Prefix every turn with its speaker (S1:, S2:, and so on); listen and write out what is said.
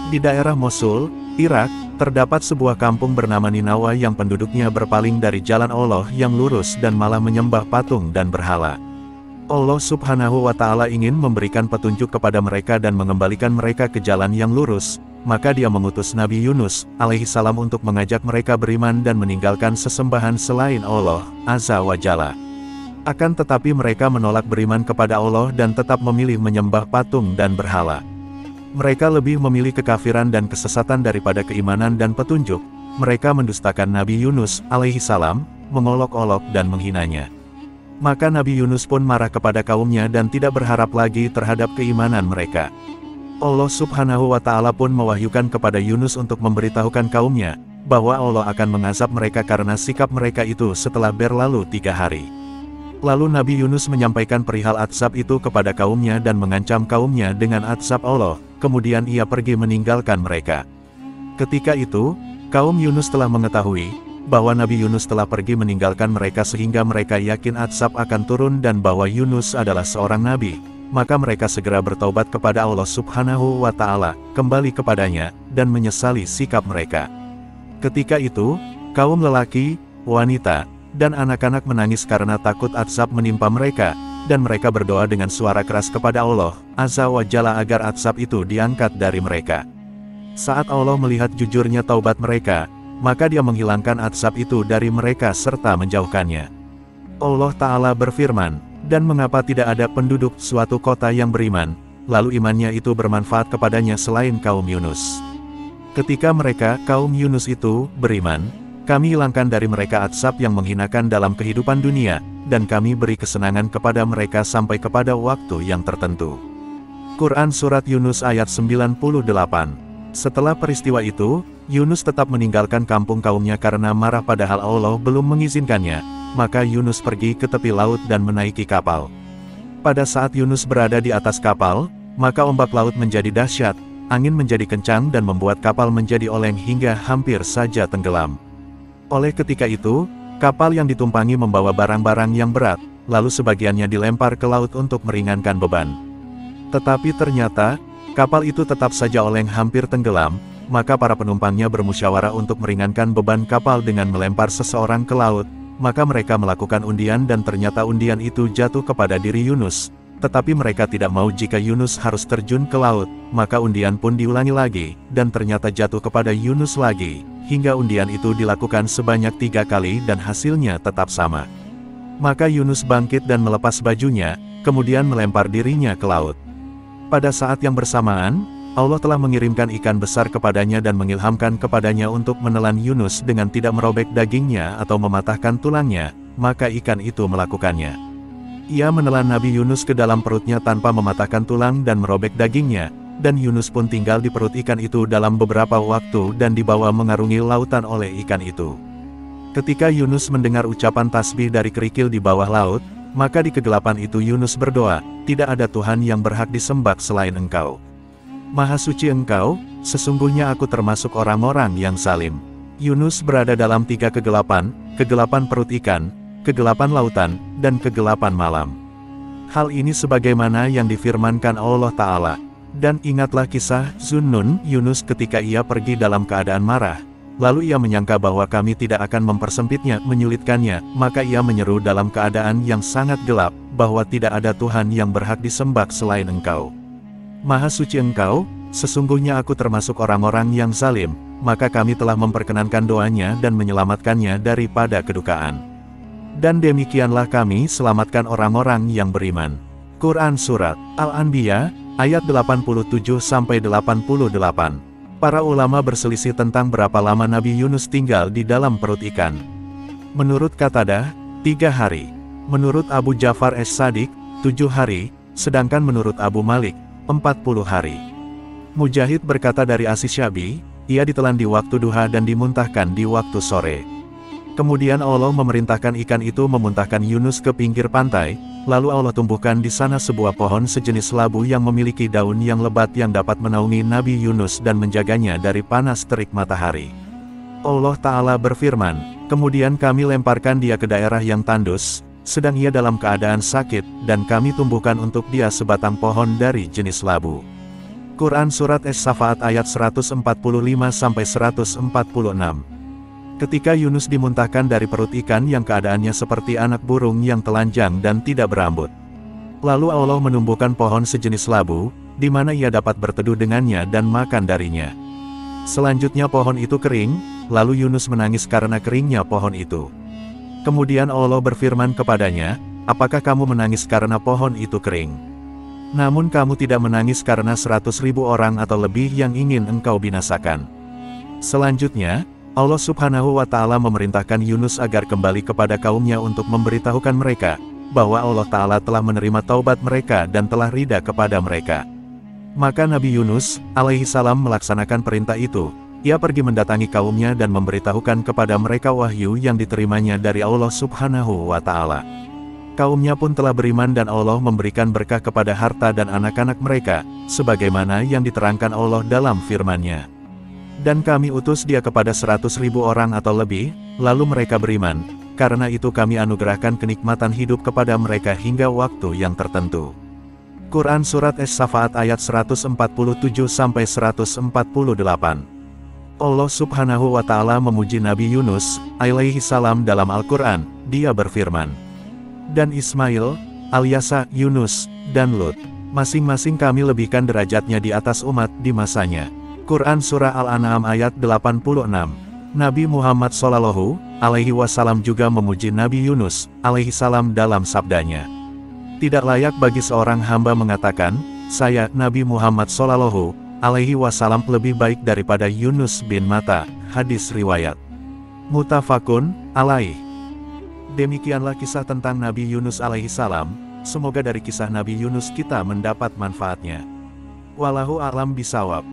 S1: Di daerah Mosul, Irak, terdapat sebuah kampung bernama Ninawa yang penduduknya berpaling dari jalan Allah yang lurus dan malah menyembah patung dan berhala. Allah Subhanahu wa Ta'ala ingin memberikan petunjuk kepada mereka dan mengembalikan mereka ke jalan yang lurus, maka Dia mengutus Nabi Yunus alaihissalam untuk mengajak mereka beriman dan meninggalkan sesembahan selain Allah Azza wa Jalla. Akan tetapi mereka menolak beriman kepada Allah dan tetap memilih menyembah patung dan berhala. Mereka lebih memilih kekafiran dan kesesatan daripada keimanan dan petunjuk. Mereka mendustakan Nabi Yunus alaihissalam, mengolok-olok dan menghinanya. Maka Nabi Yunus pun marah kepada kaumnya dan tidak berharap lagi terhadap keimanan mereka. Allah Subhanahu wa Ta'ala pun mewahyukan kepada Yunus untuk memberitahukan kaumnya, bahwa Allah akan mengazab mereka karena sikap mereka itu setelah berlalu 3 hari. Lalu Nabi Yunus menyampaikan perihal azab itu kepada kaumnya dan mengancam kaumnya dengan azab Allah, kemudian ia pergi meninggalkan mereka. Ketika itu, kaum Yunus telah mengetahui bahwa Nabi Yunus telah pergi meninggalkan mereka sehingga mereka yakin azab akan turun dan bahwa Yunus adalah seorang nabi. Maka mereka segera bertaubat kepada Allah Subhanahu wa Ta'ala, kembali kepadanya, dan menyesali sikap mereka. Ketika itu, kaum lelaki, wanita, dan anak-anak menangis karena takut azab menimpa mereka, dan mereka berdoa dengan suara keras kepada Allah Azza wa Jalla agar azab itu diangkat dari mereka. Saat Allah melihat jujurnya taubat mereka, maka Dia menghilangkan azab itu dari mereka serta menjauhkannya. Allah Ta'ala berfirman, dan mengapa tidak ada penduduk suatu kota yang beriman, lalu imannya itu bermanfaat kepadanya selain kaum Yunus. Ketika mereka, kaum Yunus itu, beriman, kami hilangkan dari mereka azab yang menghinakan dalam kehidupan dunia, dan kami beri kesenangan kepada mereka sampai kepada waktu yang tertentu. Quran Surat Yunus ayat 98. Setelah peristiwa itu, Yunus tetap meninggalkan kampung kaumnya karena marah padahal Allah belum mengizinkannya, maka Yunus pergi ke tepi laut dan menaiki kapal. Pada saat Yunus berada di atas kapal, maka ombak laut menjadi dahsyat, angin menjadi kencang dan membuat kapal menjadi oleng hingga hampir saja tenggelam. Oleh ketika itu, kapal yang ditumpangi membawa barang-barang yang berat, lalu sebagiannya dilempar ke laut untuk meringankan beban. Tetapi ternyata, kapal itu tetap saja oleng hampir tenggelam, maka para penumpangnya bermusyawarah untuk meringankan beban kapal dengan melempar seseorang ke laut, maka mereka melakukan undian dan ternyata undian itu jatuh kepada diri Yunus. Tetapi mereka tidak mau jika Yunus harus terjun ke laut, maka undian pun diulangi lagi, dan ternyata jatuh kepada Yunus lagi, hingga undian itu dilakukan sebanyak 3 kali dan hasilnya tetap sama. Maka Yunus bangkit dan melepas bajunya, kemudian melempar dirinya ke laut. Pada saat yang bersamaan, Allah telah mengirimkan ikan besar kepadanya dan mengilhamkan kepadanya untuk menelan Yunus dengan tidak merobek dagingnya atau mematahkan tulangnya, maka ikan itu melakukannya. Ia menelan Nabi Yunus ke dalam perutnya tanpa mematahkan tulang dan merobek dagingnya, dan Yunus pun tinggal di perut ikan itu dalam beberapa waktu dan dibawa mengarungi lautan oleh ikan itu. Ketika Yunus mendengar ucapan tasbih dari kerikil di bawah laut, maka di kegelapan itu Yunus berdoa, tidak ada Tuhan yang berhak disembah selain Engkau. Maha suci Engkau, sesungguhnya aku termasuk orang-orang yang zalim. Yunus berada dalam 3 kegelapan, kegelapan perut ikan, kegelapan lautan, dan kegelapan malam. Hal ini sebagaimana yang difirmankan Allah Ta'ala. Dan ingatlah kisah Zunnun Yunus ketika ia pergi dalam keadaan marah. Lalu ia menyangka bahwa kami tidak akan mempersempitnya, menyulitkannya, maka ia menyeru dalam keadaan yang sangat gelap, bahwa tidak ada Tuhan yang berhak disembah selain Engkau. Maha suci Engkau, sesungguhnya aku termasuk orang-orang yang zalim, maka kami telah memperkenankan doanya dan menyelamatkannya daripada kedukaan. Dan demikianlah kami selamatkan orang-orang yang beriman. Quran Surat Al-Anbiya, ayat 87-88. Para ulama berselisih tentang berapa lama Nabi Yunus tinggal di dalam perut ikan. Menurut Qatadah, 3 hari. Menurut Abu Ja'far as-Sadiq, 7 hari, sedangkan menurut Abu Malik, 40 hari. Mujahid berkata dari As-Syabi, ia ditelan di waktu duha dan dimuntahkan di waktu sore. Kemudian Allah memerintahkan ikan itu memuntahkan Yunus ke pinggir pantai, lalu Allah tumbuhkan di sana sebuah pohon sejenis labu yang memiliki daun yang lebat yang dapat menaungi Nabi Yunus dan menjaganya dari panas terik matahari. Allah Ta'ala berfirman, kemudian kami lemparkan dia ke daerah yang tandus, sedang ia dalam keadaan sakit, dan kami tumbuhkan untuk dia sebatang pohon dari jenis labu. Quran Surat Es-Safaat ayat 145-146. Ketika Yunus dimuntahkan dari perut ikan yang keadaannya seperti anak burung yang telanjang dan tidak berambut. Lalu Allah menumbuhkan pohon sejenis labu, di mana ia dapat berteduh dengannya dan makan darinya. Selanjutnya pohon itu kering, lalu Yunus menangis karena keringnya pohon itu. Kemudian Allah berfirman kepadanya, "Apakah kamu menangis karena pohon itu kering? Namun kamu tidak menangis karena 100.000 orang atau lebih yang ingin engkau binasakan." Selanjutnya, Allah Subhanahu wa Ta'ala memerintahkan Yunus agar kembali kepada kaumnya untuk memberitahukan mereka, bahwa Allah Ta'ala telah menerima taubat mereka dan telah ridha kepada mereka. Maka Nabi Yunus, alaihi salam melaksanakan perintah itu. Ia pergi mendatangi kaumnya dan memberitahukan kepada mereka wahyu yang diterimanya dari Allah Subhanahu wa Ta'ala. Kaumnya pun telah beriman dan Allah memberikan berkah kepada harta dan anak-anak mereka, sebagaimana yang diterangkan Allah dalam firman-Nya. Dan kami utus dia kepada 100.000 orang atau lebih, lalu mereka beriman, karena itu kami anugerahkan kenikmatan hidup kepada mereka hingga waktu yang tertentu. Quran Surat Es-Safaat ayat 147-148. Allah Subhanahu wa Ta'ala memuji Nabi Yunus, alaihi salam dalam Al-Quran. Dia berfirman, "Dan Ismail, Al-Yasa, Yunus, dan Lut, masing-masing kami lebihkan derajatnya di atas umat di masanya." Quran Surah Al-An'am ayat 86. Nabi Muhammad Shallallahu alaihi wasallam juga memuji Nabi Yunus, alaihi salam dalam sabdanya. Tidak layak bagi seorang hamba mengatakan, "Saya, Nabi Muhammad Shallallahu alaihi wasallam lebih baik daripada Yunus bin Matta." Hadis riwayat Muttafaqun alaih. Demikianlah kisah tentang Nabi Yunus alaihi salam. Semoga dari kisah Nabi Yunus kita mendapat manfaatnya. Wallahu a'lam bishawab.